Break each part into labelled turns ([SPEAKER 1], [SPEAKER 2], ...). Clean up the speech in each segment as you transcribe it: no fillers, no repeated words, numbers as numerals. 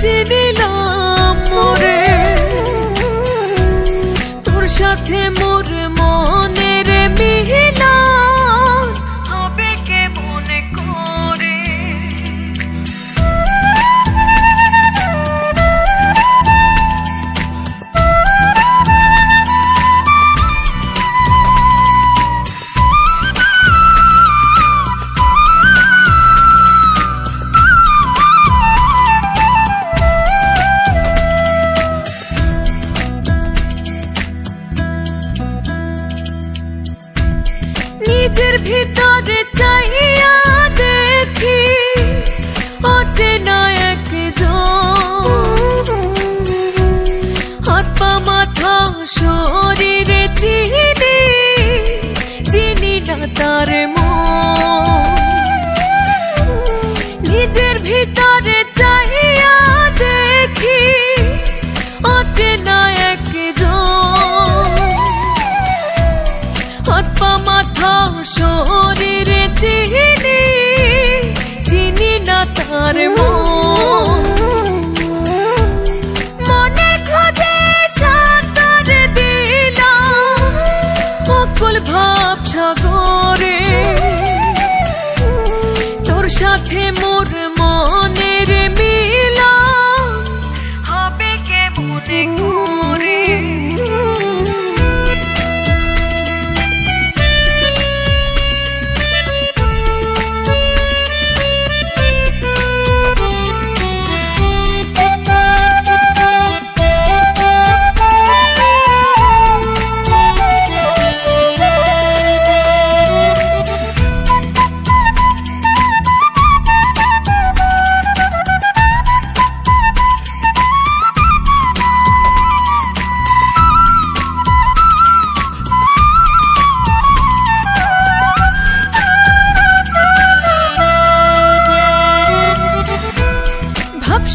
[SPEAKER 1] চিনিলাম মোরে তোর সাথে মোর মনের মিলন হবে কেমন করে। নিজের ভিতরে চাইয়া দেখি অচেনা একজন, হাত পা মাথা শরীরে চিনি না তার মন। নিজের ভিতরে চাইয়া দেখি অচেনা একজন, হাত পা মাথা শরীরে চিনি না তার মন। মনের খোঁজে সাঁতার দিলাম অকুল ভাব সাগরে তোর সাথে মোর মনের মিলন হবে কেমন করে।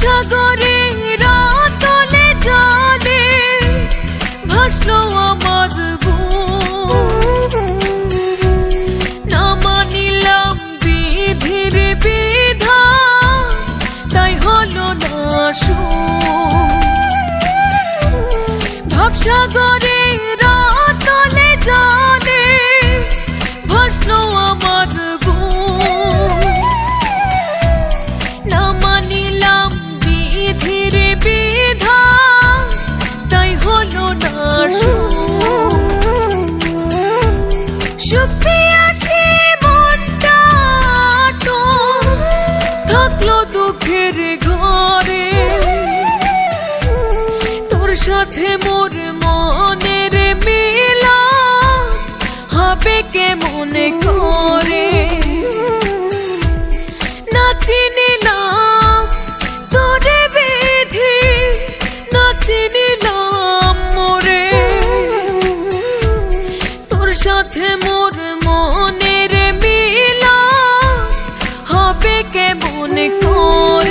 [SPEAKER 1] সাগরে রাতলে জলে ভাসলো আমার বুক, না মানিলাম বিধির বিধান তাই হলো না সুখ। ভাবসাগরে রাতলে জলে ভাসলো আমার বুক, না মানিলাম ধীরে বিধান তাই হলো না সুখ। আসে মনটা তো থাকলো দুঃখের ঘরে তোর সাথে মোর মনের মিলন হবে কেমন করে। না চিনিলাম তোরে বিধি, না চিনিলাম মোরে তোর সাথে মোর মনের মিলন হবে কেমন করে।